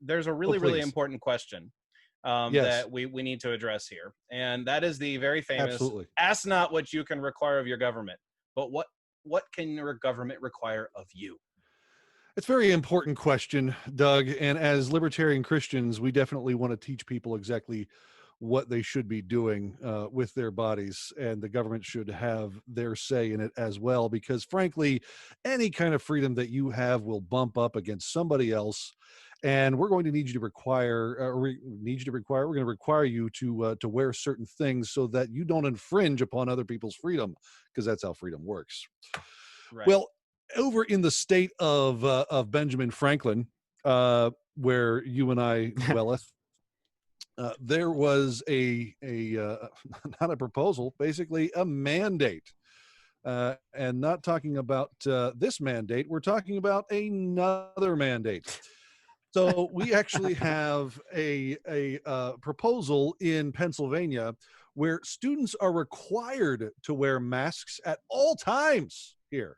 there's a really, really important question Yes. that we need to address here. And that is the very famous, Absolutely. ask not what you can require of your government, but what can your government require of you? It's a very important question, Doug. And as libertarian Christians, we definitely want to teach people exactly what they should be doing with their bodies. And the government should have their say in it as well, because frankly, any kind of freedom that you have will bump up against somebody else. And we're going to need you to require, we're going to require you to wear certain things so that you don't infringe upon other people's freedom, because that's how freedom works. Right. Well, over in the state of Benjamin Franklin, where you and I dwelleth, there was a not a proposal, basically a mandate, and not talking about this mandate. We're talking about another mandate. So we actually have a proposal in Pennsylvania where students are required to wear masks at all times here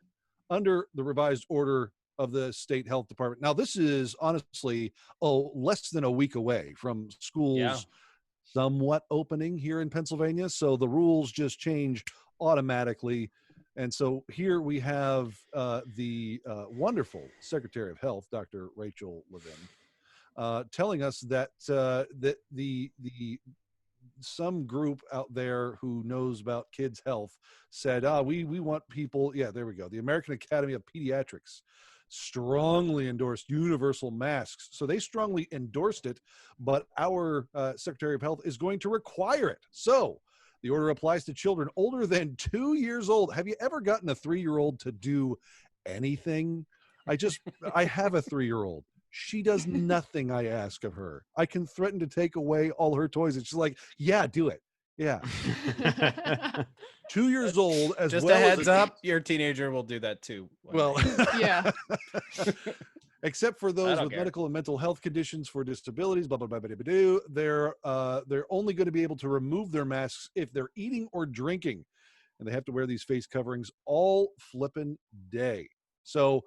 under the revised order of the state health department. Now, this is honestly, less than a week away from schools somewhat opening here in Pennsylvania. So the rules just change automatically. And so here we have the wonderful Secretary of Health, Dr. Rachel Levin, telling us that that the some group out there who knows about kids' health said, we want people, there we go. The American Academy of Pediatrics strongly endorsed universal masks. So they strongly endorsed it, but our Secretary of Health is going to require it. So the order applies to children older than 2 years old. Have you ever gotten a 3-year-old to do anything? I have a 3-year-old. She does nothing I ask of her. I can threaten to take away all her toys, and she's like, yeah, do it. Yeah. 2 years old, as just well. Just a heads up, your teenager will do that too. Well, yeah. Except for those with medical and mental health conditions for disabilities, blah, blah, blah, blah, blah, blah. They're only going to be able to remove their masks if they're eating or drinking. And they have to wear these face coverings all flippin' day. So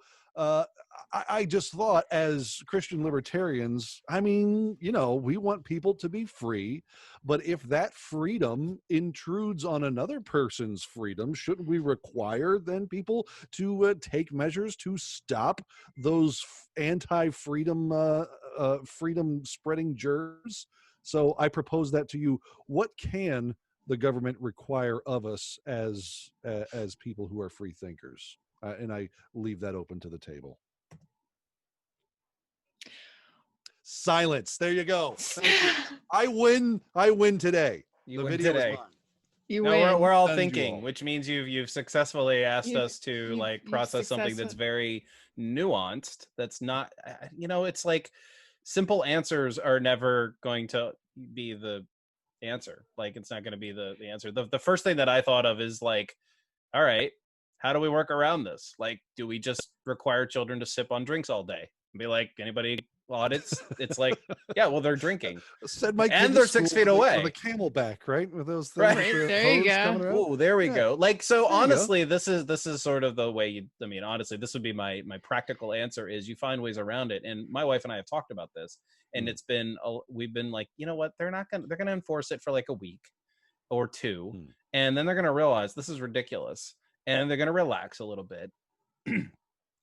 I just thought, as Christian libertarians, I mean, we want people to be free, but if that freedom intrudes on another person's freedom, shouldn't we require then people to take measures to stop those anti-freedom freedom spreading germs? So I propose that to you. What can the government require of us as people who are free thinkers? And I leave that open to the table. Silence. There you go. Thank you. I win today. The video today. Is mine. You win. We're all thinking, which means you've successfully asked us to process something that's very nuanced. That's not, it's like simple answers are never going to be the answer. Like, it's not going to be the answer. The first thing that I thought of is like, all right, how do we work around this? Like, do we just require children to sip on drinks all day and be like, anybody audits? It's like, yeah, well, they're drinking. And they're 6 feet away. On the camelback, right? With those things. Right. There you go. Oh, there we go. Like, so honestly, this is sort of the way honestly, this would be my practical answer is you find ways around it. And my wife and I have talked about this, and we've been like, you know what? They're going to enforce it for like a week or two. And then they're going to realize this is ridiculous. And they're going to relax a little bit.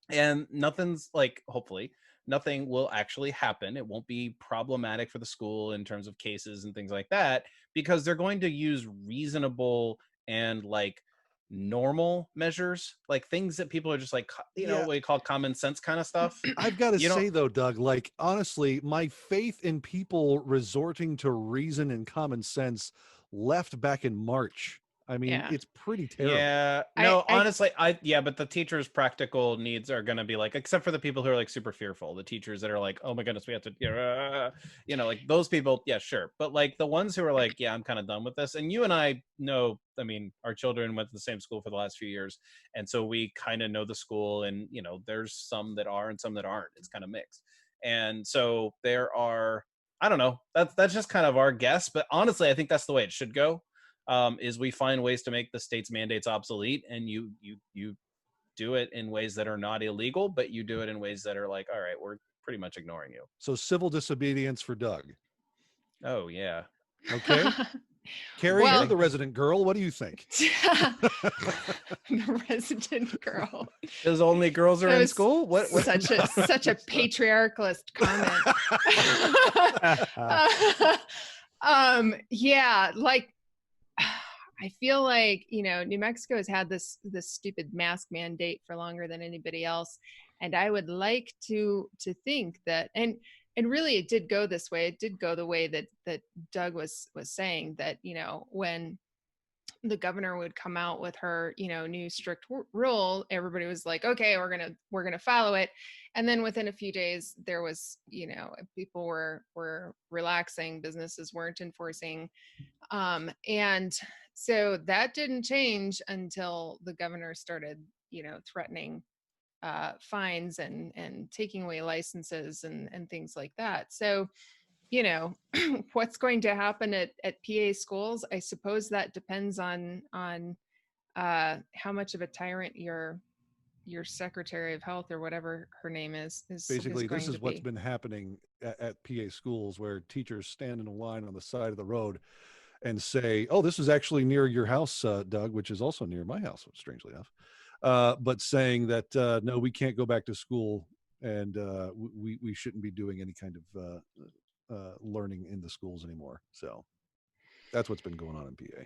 And nothing's like, hopefully, nothing will actually happen. It won't be problematic for the school in terms of cases and things like that, because they're going to use reasonable and like normal measures, like things that people are just like, what we call common sense kind of stuff. I've got to say though, Doug, like, honestly, my faith in people resorting to reason and common sense left back in March. I mean, it's pretty terrible. Yeah. No, honestly, but the teachers' practical needs are going to be like, except for the people who are like super fearful, the teachers that are like, oh my goodness, we have to, like those people. Yeah, sure. But like the ones who are like, yeah, I'm kind of done with this. And you and I know, I mean, our children went to the same school for the last few years. And so we kind of know the school, and, there's some that are and some that aren't. It's kind of mixed. And so there are, I don't know, that's just kind of our guess. But honestly, I think that's the way it should go. Is we find ways to make the state's mandates obsolete, and you do it in ways that are not illegal, but you do it in ways that are like, all right, pretty much ignoring you. So civil disobedience for Doug. Oh yeah. Okay. Carrie, Well- you're the resident girl. What do you think? The resident girl. Because only girls are That in was school. What? Such a patriarchalist comment. Yeah, like I feel like, you know, New Mexico has had this stupid mask mandate for longer than anybody else, and I would like to think that, and really it did go this way. It did go the way that Doug was saying, that, you know, when the governor would come out with her, you know, new strict rule, everybody was like, okay, we're gonna follow it. And then within a few days, there was, you know, people were relaxing, businesses weren't enforcing, and so that didn't change until the governor started, you know, threatening fines and taking away licenses and things like that. So, you know, what's going to happen at PA schools, I suppose that depends on how much of a tyrant your Secretary of Health or whatever her name is Basically, going this is to what's be. been happening at PA schools, where teachers stand in a line on the side of the road and say, oh, this is actually near your house, Doug, which is also near my house, strangely enough. But saying that, no, we can't go back to school, and we shouldn't be doing any kind of learning in the schools anymore. So that's what's been going on in PA.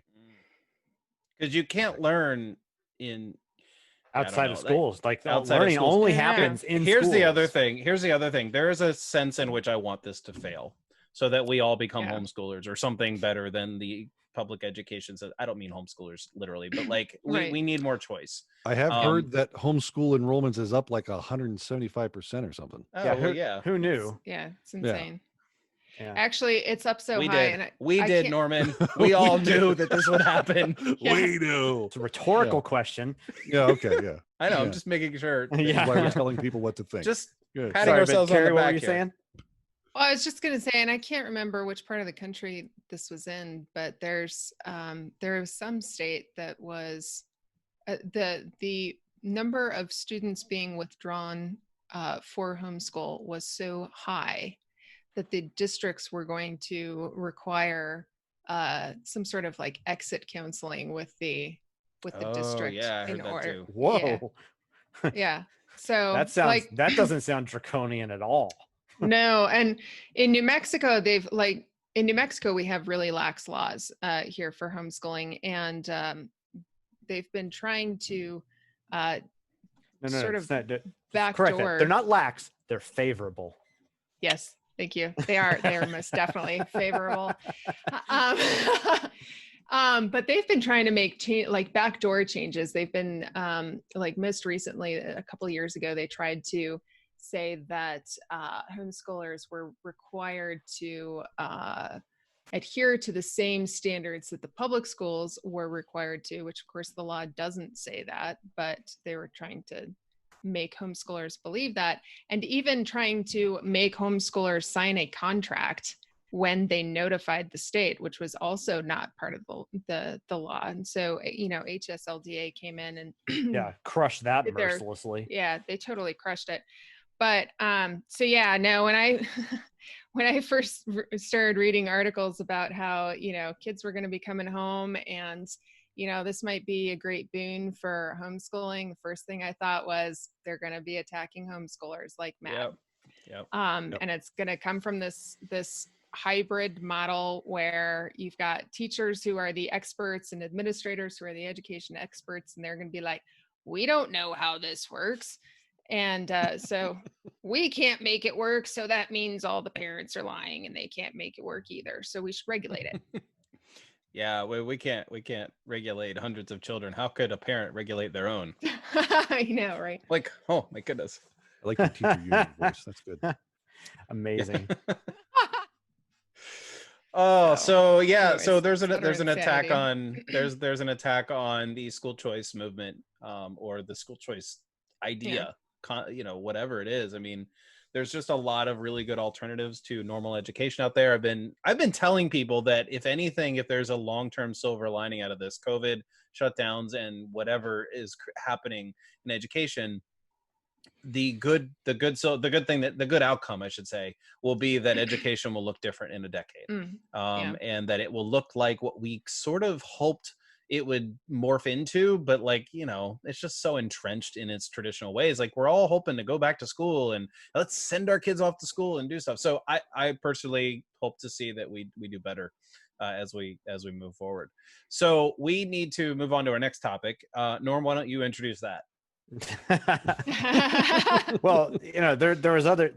Because you can't learn outside of schools. Like outside learning of schools. only Yeah. happens in Here's schools. the other thing. There is a sense in which I want this to fail, so that we all become Yeah. homeschoolers or something better than the public education. So I don't mean homeschoolers literally, but like Right. we need more choice. I have heard that homeschool enrollments is up like 175% or something. Oh, Yeah, well, yeah. who knew? Yeah, it's insane. Yeah. Actually, it's up so We high, did. and We I did, can't- Norman. We all We knew did. that this would happen. Yeah. We do. It's a rhetorical question. Yeah. Okay. Yeah. I know. I'm Yeah. just making sure. that- Yeah. That's why we're telling people what to think. Just Good. patting Sorry, ourselves but Carrie, on the what back were you here. saying? Well, I was just going to say, and I can't remember which part of the country this was in, but there was some state that was the number of students being withdrawn for homeschool was so high that the districts were going to require some sort of like exit counseling with the Oh, district yeah, I heard in that order. too. Whoa. Yeah. So That doesn't sound draconian at all. No, and in New Mexico, in New Mexico, we have really lax laws here for homeschooling, and they've been trying to sort of backdoor. Correct. They're not lax. They're favorable. Yes, thank you. They are most definitely favorable. But they've been trying to make like backdoor changes. They've been like most recently, a couple of years ago, they tried to say that homeschoolers were required to adhere to the same standards that the public schools were required to, which of course the law doesn't say that, but they were trying to make homeschoolers believe that, and even trying to make homeschoolers sign a contract when they notified the state, which was also not part of the law. And so, you know, HSLDA came in and Yeah, crushed that did mercilessly. yeah, they totally crushed it. But so yeah, no, when I when I first started reading articles about how, you know, kids were going to be coming home and, you know, this might be a great boon for homeschooling, the first thing I thought was they're going to be attacking homeschoolers like mad. Yep. And it's going to come from this hybrid model where you've got teachers who are the experts and administrators who are the education experts, and they're going to be like, we don't know how this works. And so we can't make it work. So that means all the parents are lying and they can't make it work either. So we should regulate it. Yeah, we can't regulate hundreds of children. How could a parent regulate their own? I know, right? Like, oh my goodness. I like your teacher union voice. That's good. Amazing. Oh, so yeah, anyways, so there's an utter attack insanity. on there's an attack on the school choice movement, or the school choice idea, you know, whatever it is. I mean, there's just a lot of really good alternatives to normal education out there. I've been telling people that if anything, if there's a long-term silver lining out of this COVID shutdowns and whatever is happening in education, the good thing, that the good outcome, I should say, will be that education will look different in a decade. And that it will look like what we sort of hoped it would morph into, but like, you know, it's just so entrenched in its traditional ways. Like, we're all hoping to go back to school and let's send our kids off to school and do stuff. So I personally hope to see that we do better as we move forward. So we need to move on to our next topic. Norm, why don't you introduce that? Well, you know, there was other